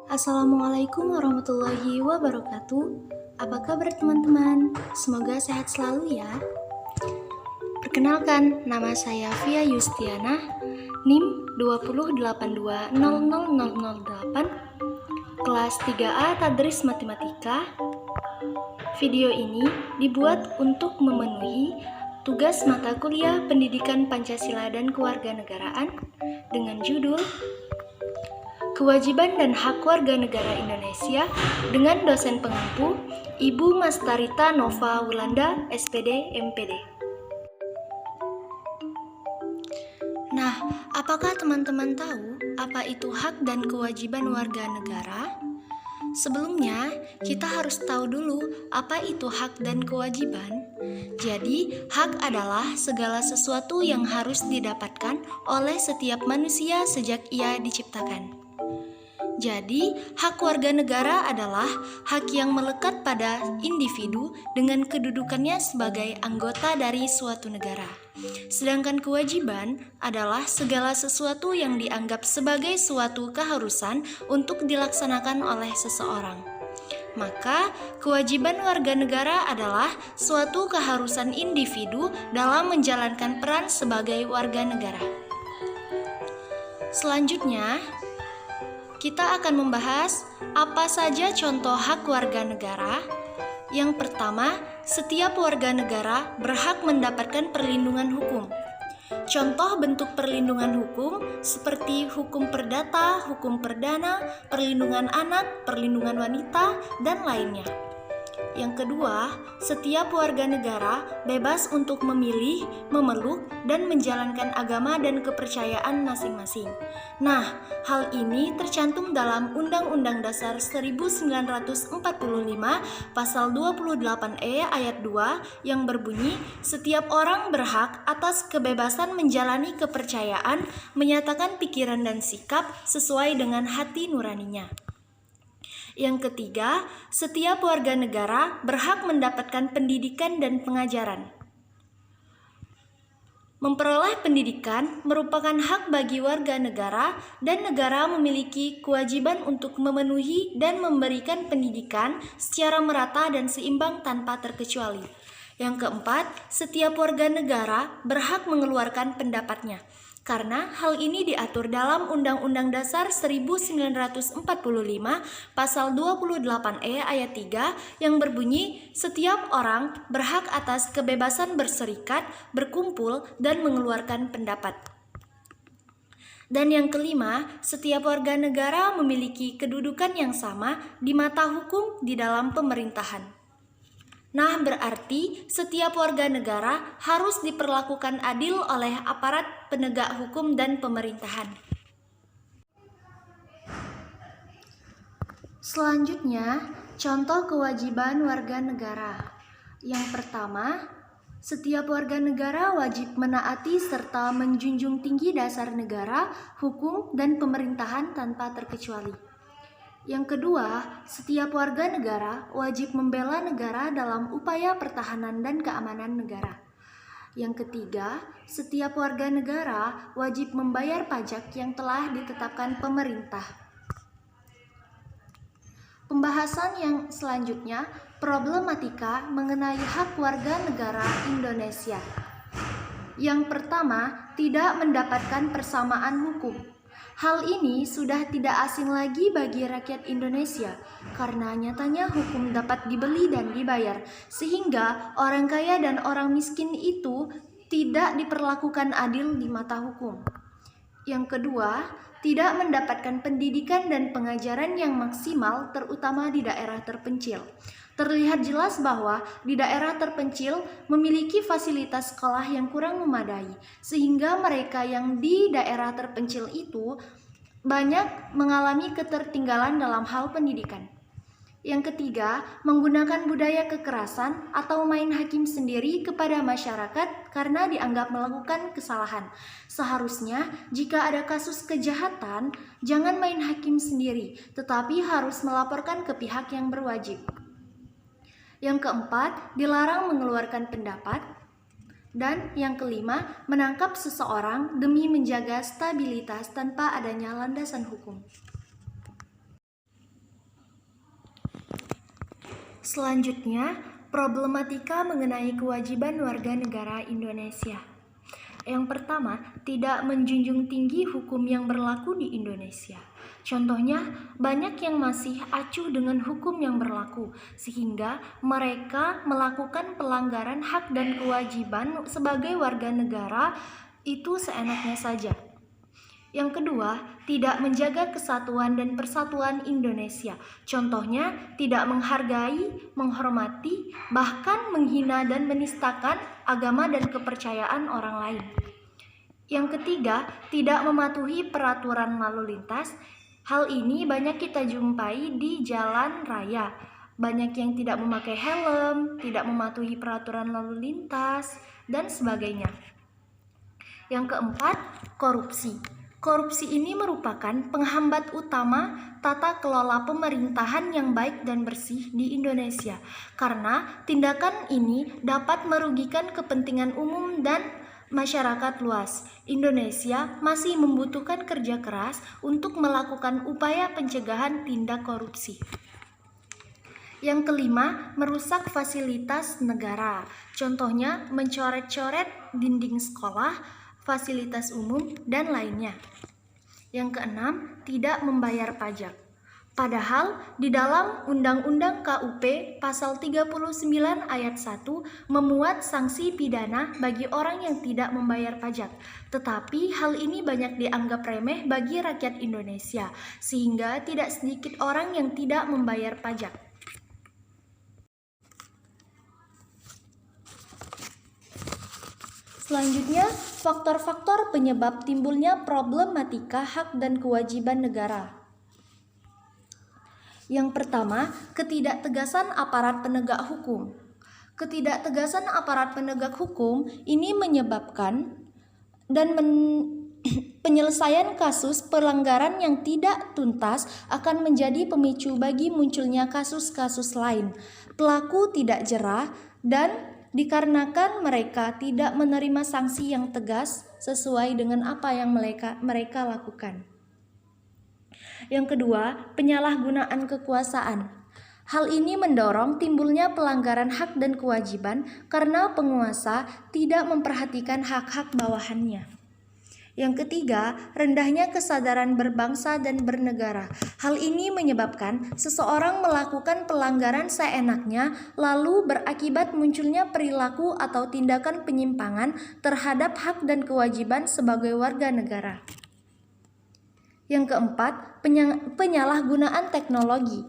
Assalamualaikum warahmatullahi wabarakatuh. Apa kabar teman-teman? Semoga sehat selalu ya. Perkenalkan, nama saya Via Yustiana, NIM 208200008, kelas 3A Tadris Matematika. Video ini dibuat untuk memenuhi tugas mata kuliah Pendidikan Pancasila dan Kewarganegaraan dengan judul Kewajiban dan Hak Warga Negara Indonesia dengan dosen pengampu Ibu Mastarita Nova Wulanda, SPD, MPD. Nah, apakah teman-teman tahu apa itu hak dan kewajiban warga negara? Sebelumnya, kita harus tahu dulu apa itu hak dan kewajiban. Jadi, hak adalah segala sesuatu yang harus didapatkan oleh setiap manusia sejak ia diciptakan. Jadi, hak warga negara adalah hak yang melekat pada individu dengan kedudukannya sebagai anggota dari suatu negara. Sedangkan kewajiban adalah segala sesuatu yang dianggap sebagai suatu keharusan untuk dilaksanakan oleh seseorang. Maka, kewajiban warga negara adalah suatu keharusan individu dalam menjalankan peran sebagai warga negara. Selanjutnya, kita akan membahas apa saja contoh hak warga negara. Yang pertama, setiap warga negara berhak mendapatkan perlindungan hukum. Contoh bentuk perlindungan hukum seperti hukum perdata, hukum perdana, perlindungan anak, perlindungan wanita, dan lainnya. Yang kedua, setiap warga negara bebas untuk memilih, memeluk, dan menjalankan agama dan kepercayaan masing-masing. Nah, hal ini tercantum dalam Undang-Undang Dasar 1945 Pasal 28E ayat 2 yang berbunyi, setiap orang berhak atas kebebasan menjalani kepercayaan, menyatakan pikiran dan sikap sesuai dengan hati nuraninya. Yang ketiga, setiap warga negara berhak mendapatkan pendidikan dan pengajaran. Memperoleh pendidikan merupakan hak bagi warga negara dan negara memiliki kewajiban untuk memenuhi dan memberikan pendidikan secara merata dan seimbang tanpa terkecuali. Yang keempat, setiap warga negara berhak mengeluarkan pendapatnya. Karena hal ini diatur dalam Undang-Undang Dasar 1945 Pasal 28E ayat 3 yang berbunyi, setiap orang berhak atas kebebasan berserikat, berkumpul, dan mengeluarkan pendapat. Dan yang kelima, setiap warga negara memiliki kedudukan yang sama di mata hukum di dalam pemerintahan. Nah, berarti setiap warga negara harus diperlakukan adil oleh aparat penegak hukum dan pemerintahan. Selanjutnya, contoh kewajiban warga negara. Yang pertama, setiap warga negara wajib menaati serta menjunjung tinggi dasar negara, hukum, dan pemerintahan tanpa terkecuali. Yang kedua, setiap warga negara wajib membela negara dalam upaya pertahanan dan keamanan negara. Yang ketiga, setiap warga negara wajib membayar pajak yang telah ditetapkan pemerintah. Pembahasan yang selanjutnya, problematika mengenai hak warga negara Indonesia. Yang pertama, tidak mendapatkan persamaan hukum. Hal ini sudah tidak asing lagi bagi rakyat Indonesia, karena nyatanya hukum dapat dibeli dan dibayar, sehingga orang kaya dan orang miskin itu tidak diperlakukan adil di mata hukum. Yang kedua, tidak mendapatkan pendidikan dan pengajaran yang maksimal, terutama di daerah terpencil. Terlihat jelas bahwa di daerah terpencil memiliki fasilitas sekolah yang kurang memadai, sehingga mereka yang di daerah terpencil itu banyak mengalami ketertinggalan dalam hal pendidikan. Yang ketiga, menggunakan budaya kekerasan atau main hakim sendiri kepada masyarakat karena dianggap melakukan kesalahan. Seharusnya, jika ada kasus kejahatan, jangan main hakim sendiri, tetapi harus melaporkan ke pihak yang berwajib. Yang keempat, dilarang mengeluarkan pendapat. Dan yang kelima, menangkap seseorang demi menjaga stabilitas tanpa adanya landasan hukum. Selanjutnya, problematika mengenai kewajiban warga negara Indonesia. Yang pertama, tidak menjunjung tinggi hukum yang berlaku di Indonesia. Contohnya, banyak yang masih acuh dengan hukum yang berlaku, sehingga mereka melakukan pelanggaran hak dan kewajiban sebagai warga negara itu seenaknya saja. Yang kedua, tidak menjaga kesatuan dan persatuan Indonesia. Contohnya, tidak menghargai, menghormati, bahkan menghina dan menistakan agama dan kepercayaan orang lain. Yang ketiga, tidak mematuhi peraturan lalu lintas. Hal ini banyak kita jumpai di jalan raya. Banyak yang tidak memakai helm, tidak mematuhi peraturan lalu lintas, dan sebagainya. Yang keempat, korupsi. Korupsi ini merupakan penghambat utama tata kelola pemerintahan yang baik dan bersih di Indonesia, karena tindakan ini dapat merugikan kepentingan umum dan masyarakat luas. Indonesia masih membutuhkan kerja keras untuk melakukan upaya pencegahan tindak korupsi. Yang kelima, merusak fasilitas negara. Contohnya, mencoret-coret dinding sekolah, fasilitas umum, dan lainnya. Yang keenam, tidak membayar pajak. Padahal di dalam Undang-Undang KUP pasal 39 ayat 1 memuat sanksi pidana bagi orang yang tidak membayar pajak. Tetapi hal ini banyak dianggap remeh bagi rakyat Indonesia, sehingga tidak sedikit orang yang tidak membayar pajak. Selanjutnya, faktor-faktor penyebab timbulnya problematika hak dan kewajiban negara. Yang pertama, ketidaktegasan aparat penegak hukum. Ketidaktegasan aparat penegak hukum ini menyebabkan dan penyelesaian kasus pelanggaran yang tidak tuntas akan menjadi pemicu bagi munculnya kasus-kasus lain. Pelaku tidak jera dan dikarenakan mereka tidak menerima sanksi yang tegas sesuai dengan apa yang mereka lakukan. Yang kedua, penyalahgunaan kekuasaan. Hal ini mendorong timbulnya pelanggaran hak dan kewajiban karena penguasa tidak memperhatikan hak-hak bawahannya. Yang ketiga, rendahnya kesadaran berbangsa dan bernegara. Hal ini menyebabkan seseorang melakukan pelanggaran seenaknya, lalu berakibat munculnya perilaku atau tindakan penyimpangan terhadap hak dan kewajiban sebagai warga negara. Yang keempat, penyalahgunaan teknologi.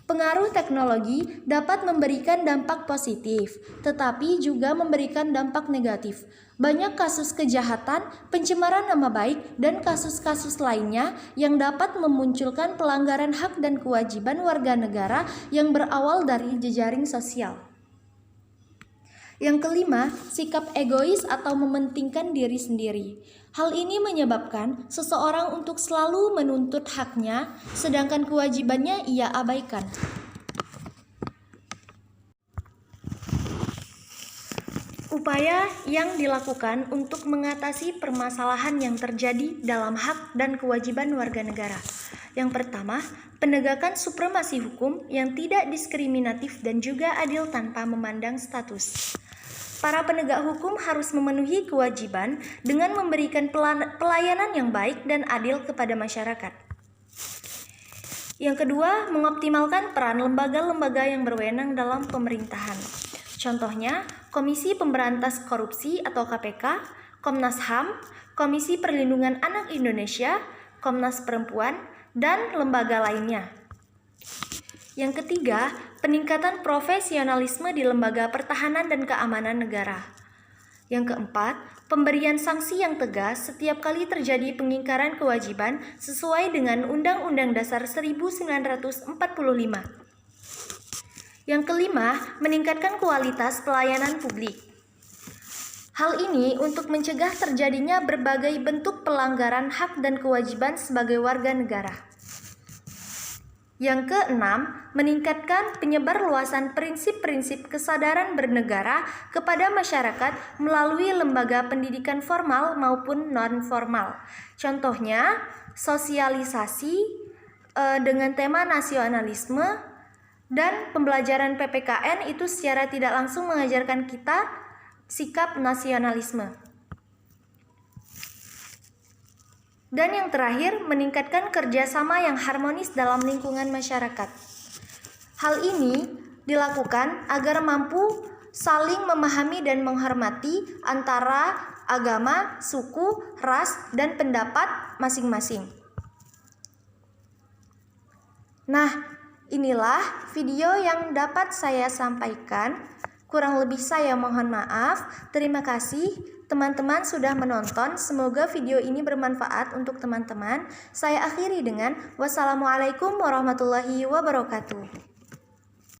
Pengaruh teknologi dapat memberikan dampak positif, tetapi juga memberikan dampak negatif. Banyak kasus kejahatan, pencemaran nama baik, dan kasus-kasus lainnya yang dapat memunculkan pelanggaran hak dan kewajiban warga negara yang berawal dari jejaring sosial. Yang kelima, sikap egois atau mementingkan diri sendiri. Hal ini menyebabkan seseorang untuk selalu menuntut haknya, sedangkan kewajibannya ia abaikan. Upaya yang dilakukan untuk mengatasi permasalahan yang terjadi dalam hak dan kewajiban warga negara. Yang pertama, penegakan supremasi hukum yang tidak diskriminatif dan juga adil tanpa memandang status. Para penegak hukum harus memenuhi kewajiban dengan memberikan pelayanan yang baik dan adil kepada masyarakat. Yang kedua, mengoptimalkan peran lembaga-lembaga yang berwenang dalam pemerintahan. Contohnya, Komisi Pemberantas Korupsi atau KPK, Komnas HAM, Komisi Perlindungan Anak Indonesia, Komnas Perempuan, dan lembaga lainnya. Yang ketiga, peningkatan profesionalisme di lembaga pertahanan dan keamanan negara. Yang keempat, pemberian sanksi yang tegas setiap kali terjadi pengingkaran kewajiban sesuai dengan Undang-Undang Dasar 1945. Yang kelima, meningkatkan kualitas pelayanan publik. Hal ini untuk mencegah terjadinya berbagai bentuk pelanggaran hak dan kewajiban sebagai warga negara. Yang keenam, meningkatkan penyebarluasan prinsip-prinsip kesadaran bernegara kepada masyarakat melalui lembaga pendidikan formal maupun non-formal. Contohnya, sosialisasi dengan tema nasionalisme Dan pembelajaran PPKN itu secara tidak langsung mengajarkan kita sikap nasionalisme. Dan yang terakhir, meningkatkan kerjasama yang harmonis dalam lingkungan masyarakat. Hal ini dilakukan agar mampu saling memahami dan menghormati antara agama, suku, ras, dan pendapat masing-masing. Nah, inilah video yang dapat saya sampaikan. Kurang lebih saya mohon maaf. Terima kasih teman-teman sudah menonton. Semoga video ini bermanfaat untuk teman-teman. Saya akhiri dengan wassalamualaikum warahmatullahi wabarakatuh.